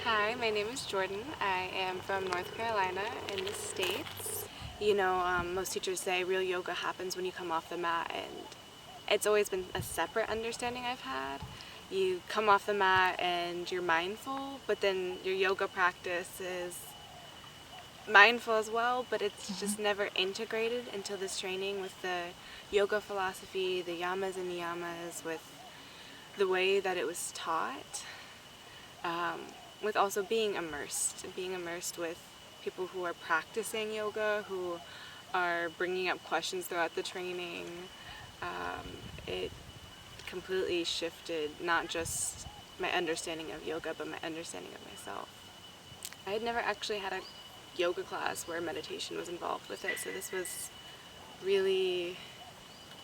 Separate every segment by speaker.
Speaker 1: Hi, my name is Jordyn. I am from North Carolina in the States. Most teachers say real yoga happens when you come off the mat, and it's always been a separate understanding I've had. You come off the mat and you're mindful, but then your yoga practice is mindful as well, but it's just never integrated into this training with the yoga philosophy, the yamas and niyamas, with the way that it was taught. With also being immersed with people who are practicing yoga, who are bringing up questions throughout the training. It completely shifted not just my understanding of yoga, but my understanding of myself. I had never actually had a yoga class where meditation was involved with it, so this was really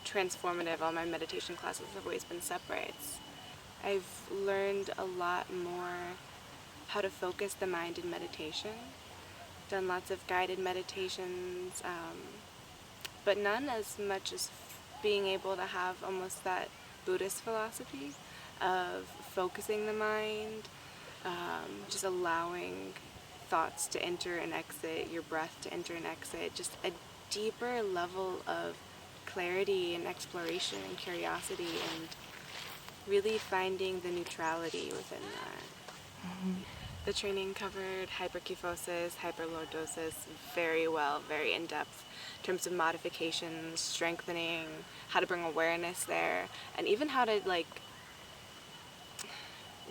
Speaker 1: transformative. All my meditation classes have always been separate. I've learned a lot more how to focus the mind in meditation. Done lots of guided meditations, but none as much as being able to have almost that Buddhist philosophy of focusing the mind, just allowing thoughts to enter and exit, your breath to enter and exit, just a deeper level of clarity and exploration and curiosity, and really finding the neutrality within that. The training covered hyperkyphosis, hyperlordosis very well, very in depth, in terms of modifications, strengthening, how to bring awareness there, and even how to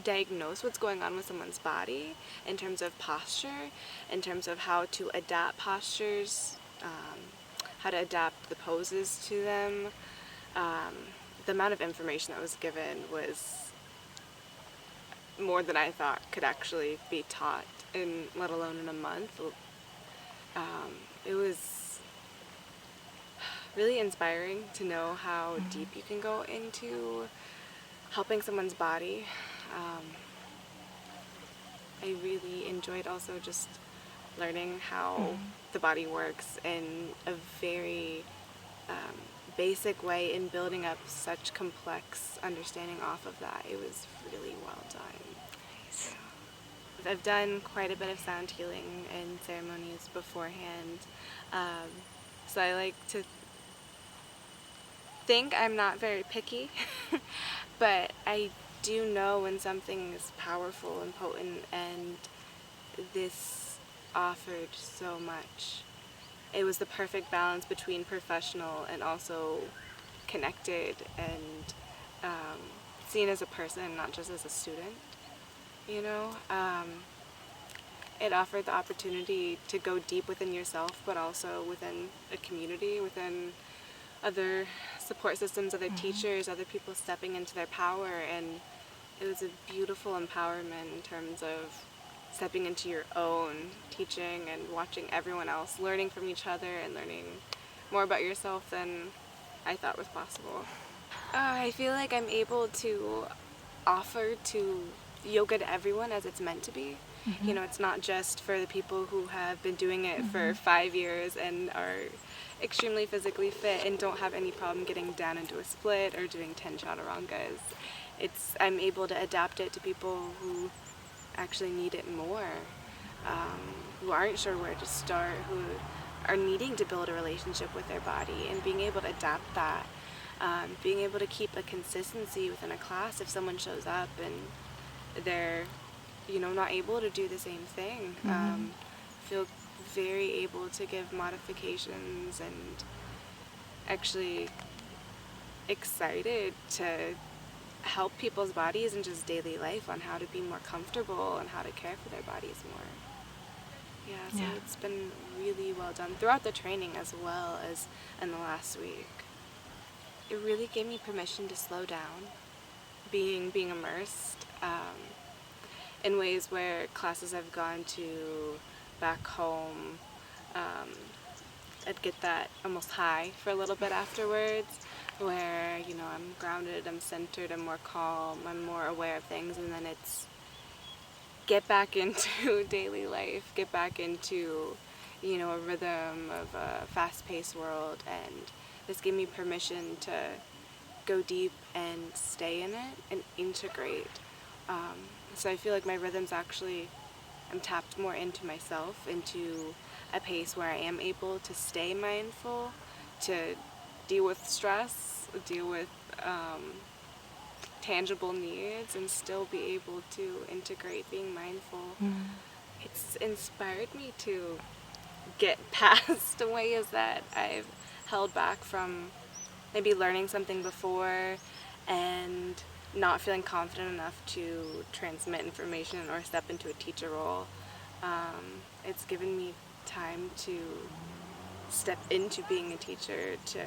Speaker 1: diagnose what's going on with someone's body in terms of posture, in terms of how to adapt postures, how to adapt the poses to them. The amount of information that was given was more than I thought could actually be taught, let alone in a month. It was really inspiring to know how deep you can go into helping someone's body. I really enjoyed also just learning how the body works in a very basic way, in building up such complex understanding off of that. It was really well done.
Speaker 2: Nice.
Speaker 1: I've done quite a bit of sound healing and ceremonies beforehand, so I like to think I'm not very picky, but I do know when something is powerful and potent, and this offered so much. It was the perfect balance between professional and also connected, and seen as a person, not just as a student. It offered the opportunity to go deep within yourself, but also within a community, within other support systems, other teachers, other people stepping into their power, and it was a beautiful empowerment in terms of stepping into your own teaching and watching everyone else, learning from each other and learning more about yourself than I thought was possible. I feel like I'm able to offer to yoga to everyone as it's meant to be. It's not just for the people who have been doing it for 5 years and are extremely physically fit and don't have any problem getting down into a split or doing 10 chaturangas. I'm able to adapt it to people who actually need it more, who aren't sure where to start, who are needing to build a relationship with their body, and being able to adapt that, being able to keep a consistency within a class if someone shows up and they're not able to do the same thing. Feel very able to give modifications, and actually excited to help people's bodies in just daily life on how to be more comfortable and how to care for their bodies more. So it's been really well done throughout the training as well as in the last week. It really gave me permission to slow down, being immersed in ways where classes I've gone to back home, I'd get that almost high for a little bit afterwards, where I'm grounded, I'm centered, I'm more calm, I'm more aware of things, and then it's get back into daily life, get back into a rhythm of a fast-paced world. And this gave me permission to go deep and stay in it and integrate So I feel like my rhythms actually, I'm tapped more into myself, into a pace where I am able to stay mindful, to deal with stress, deal with tangible needs, and still be able to integrate being mindful. It's inspired me to get past ways that I've held back from maybe learning something before and not feeling confident enough to transmit information or step into a teacher role. It's given me time to step into being a teacher, to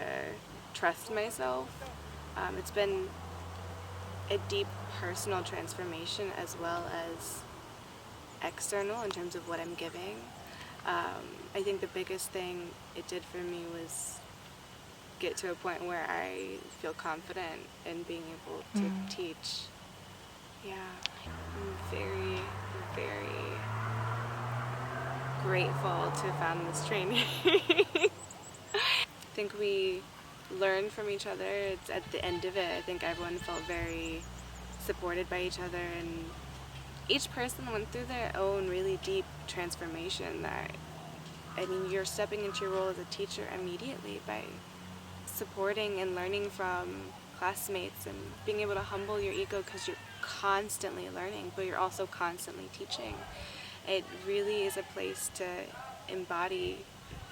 Speaker 1: trust myself. It's been a deep personal transformation as well as external in terms of what I'm giving. I think the biggest thing it did for me was get to a point where I feel confident in being able to teach. Yeah, I'm very, very grateful to have found this training. I think we learn from each other. It's at the end of it, I think everyone felt very supported by each other, and each person went through their own really deep transformation that, I mean, you're stepping into your role as a teacher immediately by supporting and learning from classmates and being able to humble your ego because you're constantly learning, but you're also constantly teaching. It really is a place to embody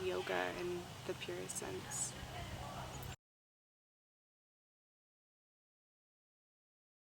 Speaker 1: yoga in the purest sense.